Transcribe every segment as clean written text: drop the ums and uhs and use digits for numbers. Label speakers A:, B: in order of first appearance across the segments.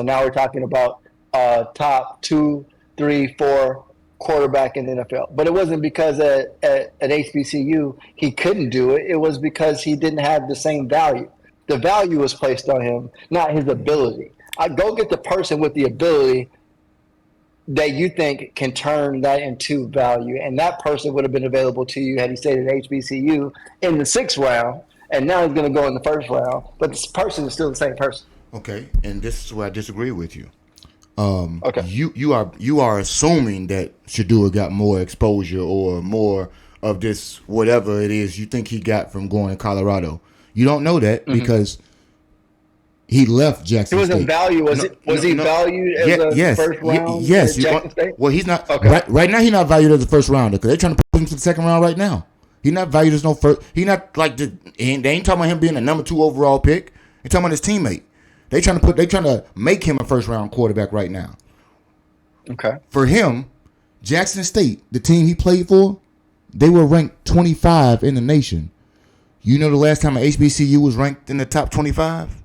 A: So now we're talking about top 2, 3, 4 quarterback in the NFL. But it wasn't because at HBCU he couldn't do it. It was because he didn't have the same value. The value was placed on him, not his ability. I go get the person with the ability that you think can turn that into value, and that person would have been available to you had he stayed at HBCU in the 6th round, and now he's going to go in the 1st round. But this person is still the same person.
B: Okay, and this is where I disagree with you.
A: Okay.
B: You are assuming that Shadua got more exposure or more of this whatever it is you think he got from going to Colorado. You don't know that because he left Jackson
A: He wasn't
B: State.
A: valued. Was he valued as a first round?
B: Yes.
A: Jackson State?
B: Well, he's not.
A: Okay.
B: Right now, he's not valued as a first rounder because they're trying to put him to the 2nd round right now. He's not valued as no first. He's not like they ain't talking about him being a number 2 overall pick. They're talking about his teammate. They trying to make him a first round quarterback right now.
A: Okay.
B: For him, Jackson State, the team he played for, they were ranked 25 in the nation. You know the last time an HBCU was ranked in the top 25?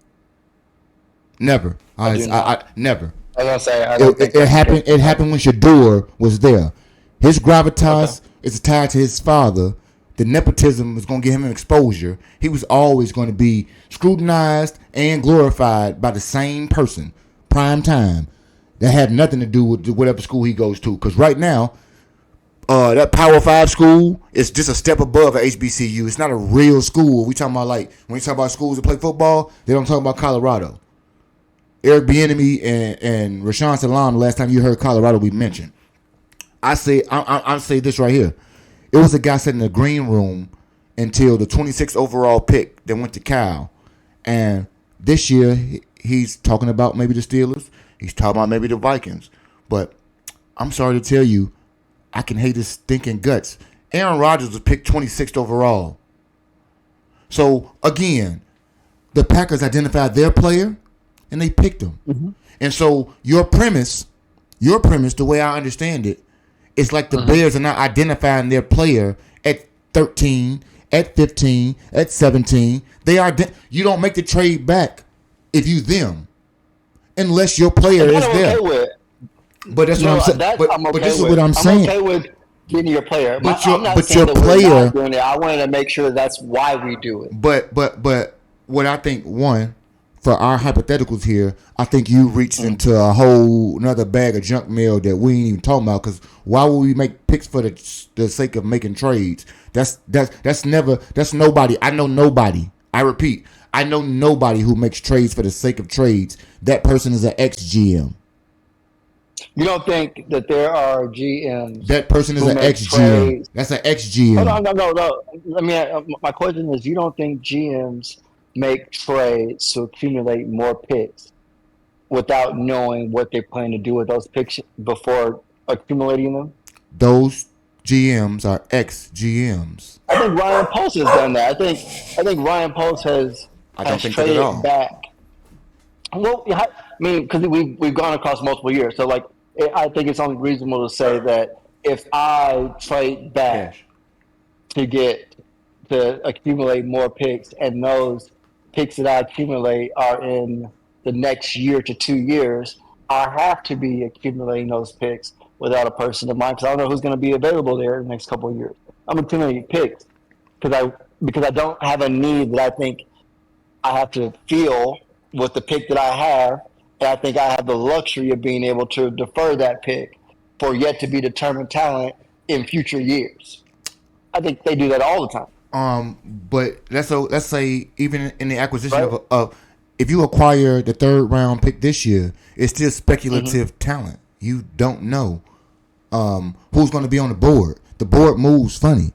B: Never. I never.
A: I was gonna say I don't think
B: it happened. It happened when Shador was there. His gravitas is tied to his father. The nepotism is going to give him an exposure. He was always going to be scrutinized and glorified by the same person, prime time. That had nothing to do with whatever school he goes to. Because right now, that Power 5 school is just a step above a HBCU. It's not a real school. We talking about like when you talk about schools that play football, they don't talk about Colorado. Eric Bieniemy and Rashawn Salam. The last time you heard Colorado be mentioned, I say this right here. It was a guy sitting in the green room until the 26th overall pick that went to Cal. And this year, he's talking about maybe the Steelers. He's talking about maybe the Vikings. But I'm sorry to tell you, I can hate his stinking guts. Aaron Rodgers was picked 26th overall. So, again, the Packers identified their player, and they picked him. Mm-hmm. And so your premise, the way I understand it, it's like the Bears are not identifying their player at 13, at 15, at 17. They are. You don't make the trade back if you them, unless your player is there.
A: Okay,
B: but that's what I'm saying. But this is what I'm saying.
A: I'm okay with getting your player.
B: But
A: I'm not saying that we're not doing it. I wanted to make sure that's why we do it.
B: But what I think, one, for our hypotheticals here, I think you reached into a whole another bag of junk mail that we ain't even talking about. Because why would we make picks for the sake of making trades? That's nobody. I know nobody. I repeat, I know nobody who makes trades for the sake of trades. That person is an ex-GM.
A: You don't think that there are GMs?
B: That person is an ex-GM. That's an ex-GM.
A: No. Let me. My question is: you don't think GMs make trades to accumulate more picks without knowing what they plan to do with those picks before accumulating them?
B: Those GMs are ex-GMs.
A: I think Ryan Post has done that. I think Ryan Post has traded back. Well, I mean, because we've gone across multiple years, so like I think it's only reasonable to say that if I trade back to accumulate more picks, and those picks that I accumulate are in the next year to 2 years, I have to be accumulating those picks without a person in mind because I don't know who's going to be available there in the next couple of years. I'm accumulating picks because I don't have a need that I think I have to feel with the pick that I have, and I think I have the luxury of being able to defer that pick for yet to be determined talent in future years. I think they do that all the time.
B: But let's say even in the acquisition of if you acquire the 3rd round pick this year, it's still speculative talent. You don't know who's going to be on the board. The board moves funny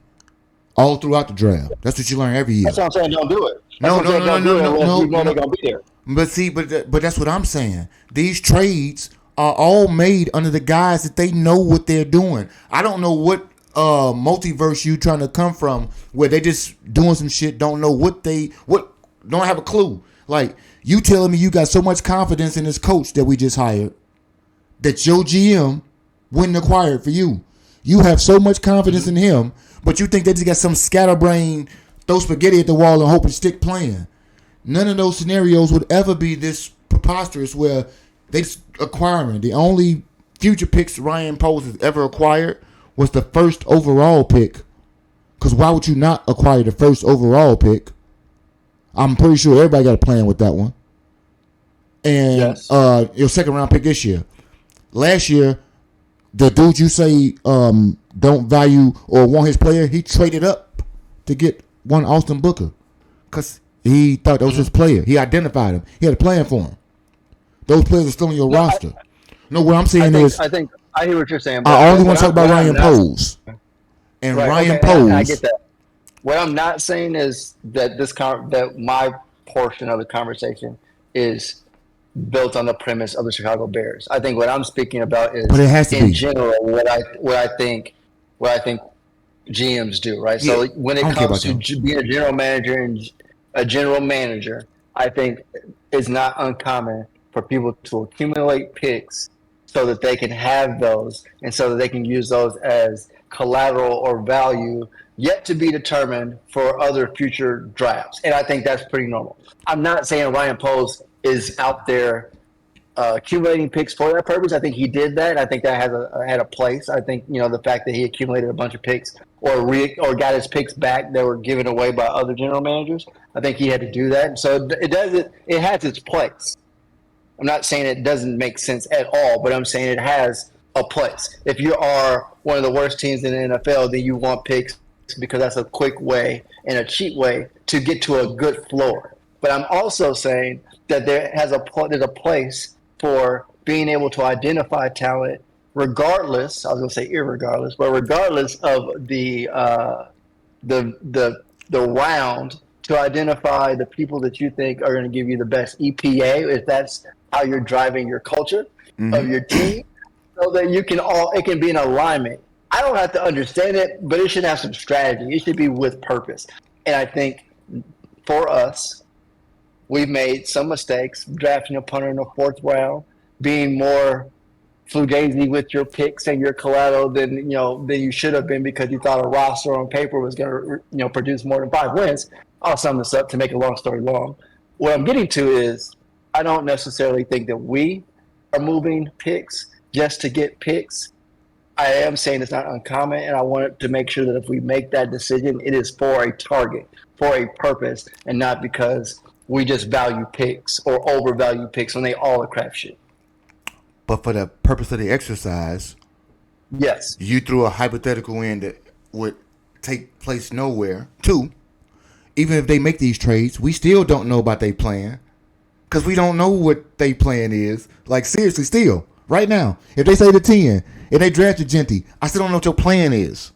B: all throughout the draft. That's what you learn every year.
A: That's what I'm saying. Don't do it.
B: No.
A: They're gonna be there.
B: But see, but that's what I'm saying. These trades are all made under the guise that they know what they're doing. I don't know what multiverse you trying to come from where they just doing some shit, don't know what don't have a clue. Like you telling me you got so much confidence in this coach that we just hired that your GM wouldn't acquire it for you. You have so much confidence in him, but you think they just got some scatterbrain, throw spaghetti at the wall and hope it stick playing. None of those scenarios would ever be this preposterous where They just acquiring. The only future picks Ryan Poles has ever acquired was the first overall pick. Because why would you not acquire the first overall pick? I'm pretty sure everybody got a plan with that one. And
A: Yes.
B: your second round pick this year. Last year, the dude you say don't value or want his player, he traded up to get one Austin Booker because he thought that was his player. He identified him. He had a plan for him. Those players are still on your roster. No, what I'm saying is,
A: I hear what you're saying. But
B: I only want to talk about Ryan Poles. And
A: right,
B: Ryan
A: okay,
B: Poles.
A: I get that. What I'm not saying is that that my portion of the conversation is built on the premise of the Chicago Bears. I think what I'm speaking about is,
B: But it has to
A: in
B: be.
A: general, what I think GMs do. Right.
B: Yeah,
A: So when
B: I
A: it
B: don't care
A: comes
B: about
A: to
B: them.
A: being a general manager and a general manager, I think it's not uncommon for people to accumulate picks so that they can have those and so that they can use those as collateral or value yet to be determined for other future drafts. And I think that's pretty normal. I'm not saying Ryan Poles is out there accumulating picks for that purpose. I think he did that. I think that had a place. I think the fact that he accumulated a bunch of picks or got his picks back that were given away by other general managers. I think he had to do that. And so it has its place. I'm not saying it doesn't make sense at all, but I'm saying it has a place. If you are one of the worst teams in the NFL, then you want picks because that's a quick way and a cheap way to get to a good floor. But I'm also saying that there's a place for being able to identify talent, regardless. I was going to say irregardless, but regardless of the round, to identify the people that you think are going to give you the best EPA, if that's how you're driving your culture of your team, so that it can be an alignment. I don't have to understand it, but it should have some strategy. It should be with purpose. And I think for us, we've made some mistakes drafting a punter in the fourth round, being more fugazi with your picks and your collateral than you should have been because you thought a roster on paper was going to produce more than 5 wins. I'll sum this up to make a long story long. What I'm getting to is I don't necessarily think that we are moving picks just to get picks. I am saying it's not uncommon, and I want to make sure that if we make that decision, it is for a target, for a purpose, and not because we just value picks or overvalue picks when they all are crapshoot.
B: But for the purpose of the exercise,
A: Yes.
B: you threw a hypothetical in that would take place nowhere. Two, even if they make these trades, we still don't know about their plan because we don't know what their plan is. Like, seriously, still, right now, if they say the 10 and they drafted Genty, I still don't know what your plan is.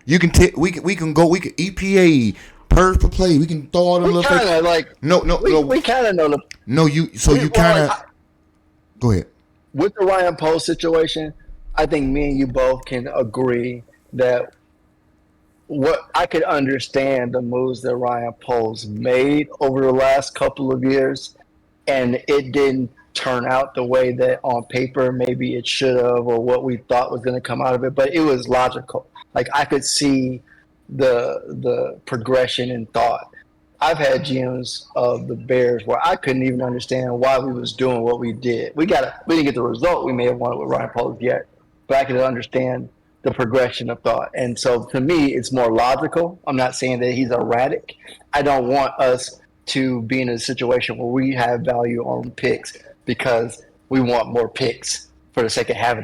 B: You can we can EPA per for play. We can throw all them
A: We
B: little
A: kind of like
B: no.
A: we kind of know the
B: No, you kind of go ahead.
A: with the Ryan Post situation. I think me and you both can agree that what I could understand the moves that Ryan Poles made over the last couple of years, and it didn't turn out the way that on paper maybe it should have, or what we thought was going to come out of it. But it was logical. Like I could see the progression in thought. I've had GMs of the Bears where I couldn't even understand why we was doing what we did. We didn't get the result we may have wanted with Ryan Poles yet, but I could understand the progression of thought. And so to me, it's more logical. I'm not saying that he's erratic. I don't want us to be in a situation where we have value on picks because we want more picks for the sake of having them.